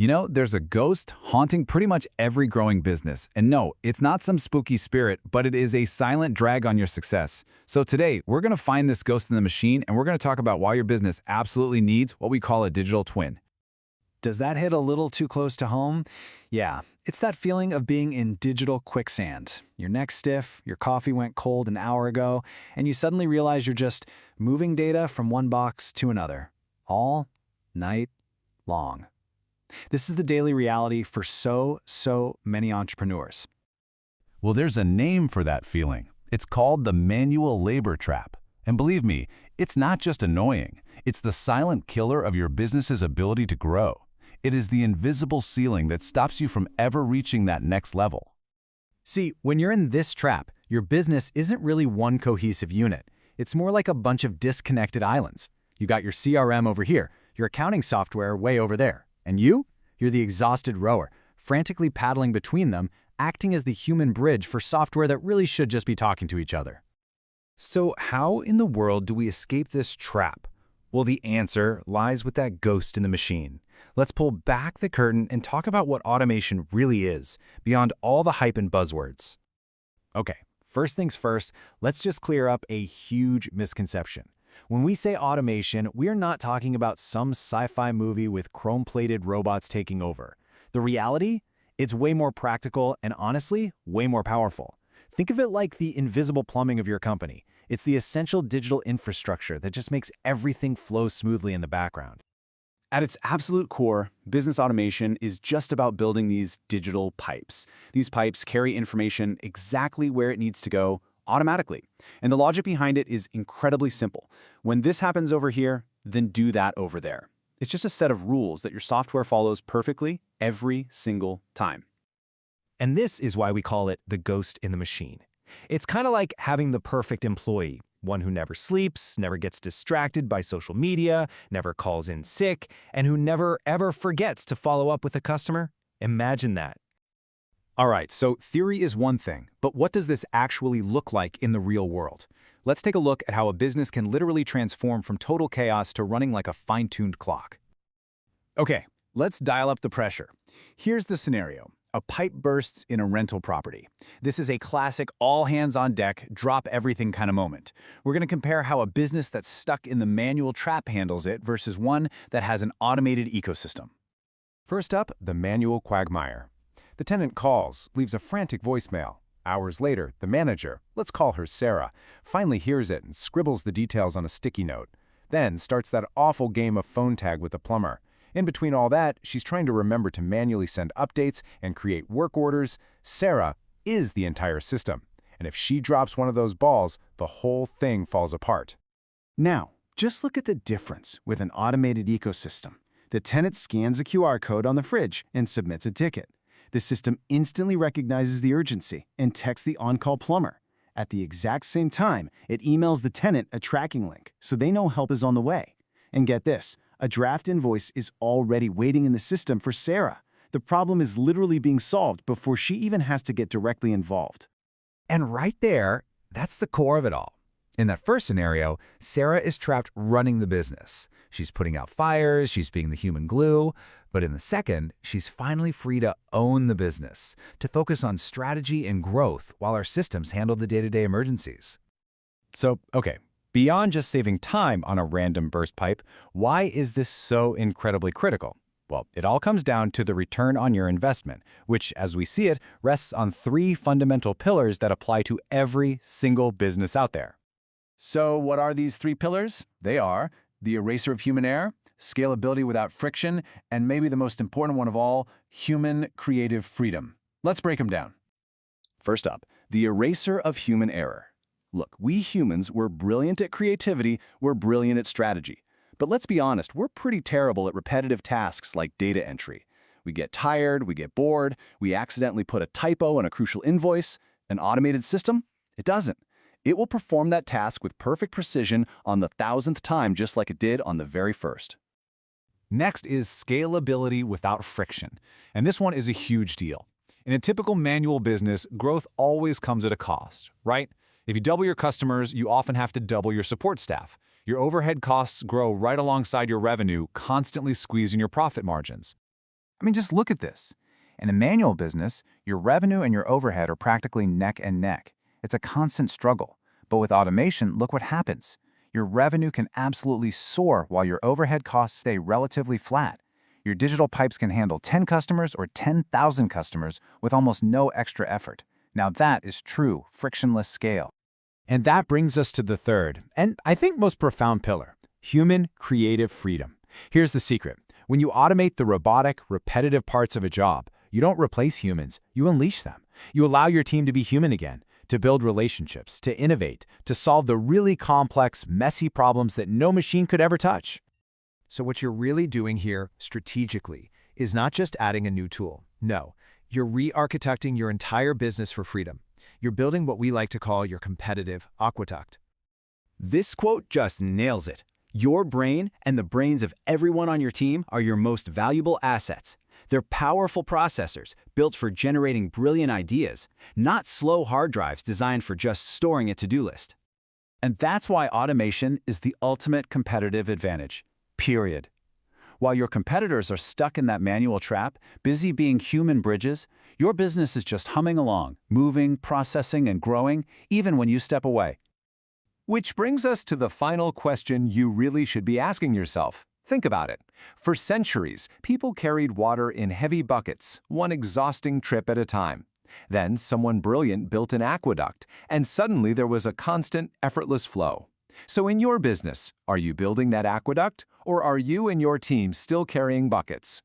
You know, there's a ghost haunting pretty much every growing business. And no, it's not some spooky spirit, but it is a silent drag on your success. So today, we're going to find this ghost in the machine, and we're going to talk about why your business absolutely needs what we call a digital twin. Does that hit a little too close to home? Yeah, it's that feeling of being in digital quicksand. Your neck's stiff, your coffee went cold an hour ago, and you suddenly realize you're just moving data from one box to another, all night long. This is the daily reality for so many entrepreneurs. Well, there's a name for that feeling. It's called the manual labor trap. And believe me, it's not just annoying. It's the silent killer of your business's ability to grow. It is the invisible ceiling that stops you from ever reaching that next level. See, when you're in this trap, your business isn't really one cohesive unit. It's more like a bunch of disconnected islands. You got your CRM over here, your accounting software way over there. And you're the exhausted rower, frantically paddling between them, acting as the human bridge for software that really should just be talking to each other. So how in the world do we escape this trap? Well, the answer lies with that ghost in the machine. Let's pull back the curtain and talk about what automation really is, beyond all the hype and buzzwords. Okay, first things first, let's just clear up a huge misconception. When we say automation, we're not talking about some sci-fi movie with chrome-plated robots taking over. The reality? It's way more practical and honestly, way more powerful. Think of it like the invisible plumbing of your company. It's the essential digital infrastructure that just makes everything flow smoothly in the background. At its absolute core, business automation is just about building these digital pipes. These pipes carry information exactly where it needs to go automatically. And the logic behind it is incredibly simple. When this happens over here, then do that over there. It's just a set of rules that your software follows perfectly every single time. And this is why we call it the ghost in the machine. It's kind of like having the perfect employee, one who never sleeps, never gets distracted by social media, never calls in sick, and who never ever forgets to follow up with a customer. Imagine that. All right, so theory is one thing, but what does this actually look like in the real world? Let's take a look at how a business can literally transform from total chaos to running like a fine-tuned clock. Okay, let's dial up the pressure. Here's the scenario. A pipe bursts in a rental property. This is a classic all-hands-on-deck, drop-everything kind of moment. We're going to compare how a business that's stuck in the manual trap handles it versus one that has an automated ecosystem. First up, the manual quagmire. The tenant calls, leaves a frantic voicemail. Hours later, the manager, let's call her Sarah, finally hears it and scribbles the details on a sticky note. Then starts that awful game of phone tag with the plumber. In between all that, she's trying to remember to manually send updates and create work orders. Sarah is the entire system. And if she drops one of those balls, the whole thing falls apart. Now, just look at the difference with an automated ecosystem. The tenant scans a QR code on the fridge and submits a ticket. The system instantly recognizes the urgency and texts the on-call plumber. At the exact same time, it emails the tenant a tracking link so they know help is on the way. And get this, a draft invoice is already waiting in the system for Sarah. The problem is literally being solved before she even has to get directly involved. And right there, that's the core of it all. In that first scenario, Sarah is trapped running the business. She's putting out fires, she's being the human glue. But in the second, she's finally free to own the business, to focus on strategy and growth while our systems handle the day-to-day emergencies. So, okay, beyond just saving time on a random burst pipe, why is this so incredibly critical? Well, it all comes down to the return on your investment, which, as we see it, rests on three fundamental pillars that apply to every single business out there. So what are these three pillars? They are the eraser of human error, scalability without friction, and maybe the most important one of all, human creative freedom. Let's break them down. First up, the eraser of human error. Look, we humans, we're brilliant at creativity, we're brilliant at strategy. But let's be honest, we're pretty terrible at repetitive tasks like data entry. We get tired, we get bored, we accidentally put a typo on a crucial invoice. An automated system? It doesn't. It will perform that task with perfect precision on the 1000th time just like it did on the very first. Next is scalability without friction. And this one is a huge deal. In a typical manual business, growth always comes at a cost, right? If you double your customers, you often have to double your support staff. Your overhead costs grow right alongside your revenue, constantly squeezing your profit margins. I mean, just look at this. In a manual business, your revenue and your overhead are practically neck and neck. It's a constant struggle. But with automation, look what happens. Your revenue can absolutely soar while your overhead costs stay relatively flat. Your digital pipes can handle 10 customers or 10,000 customers with almost no extra effort. Now that is true frictionless scale. And that brings us to the third, and I think most profound pillar, human creative freedom. Here's the secret. When you automate the robotic, repetitive parts of a job, you don't replace humans, you unleash them. You allow your team to be human again, to build relationships, to innovate, to solve the really complex, messy problems that no machine could ever touch. So what you're really doing here, strategically, is not just adding a new tool. No, you're re-architecting your entire business for freedom. You're building what we like to call your competitive aqueduct. This quote just nails it. Your brain and the brains of everyone on your team are your most valuable assets. They're powerful processors built for generating brilliant ideas, not slow hard drives designed for just storing a to-do list. And that's why automation is the ultimate competitive advantage. Period. While your competitors are stuck in that manual trap, busy being human bridges, your business is just humming along, moving, processing, and growing, even when you step away. Which brings us to the final question you really should be asking yourself. Think about it. For centuries, people carried water in heavy buckets, one exhausting trip at a time. Then someone brilliant built an aqueduct, and suddenly there was a constant, effortless flow. So in your business, are you building that aqueduct, or are you and your team still carrying buckets?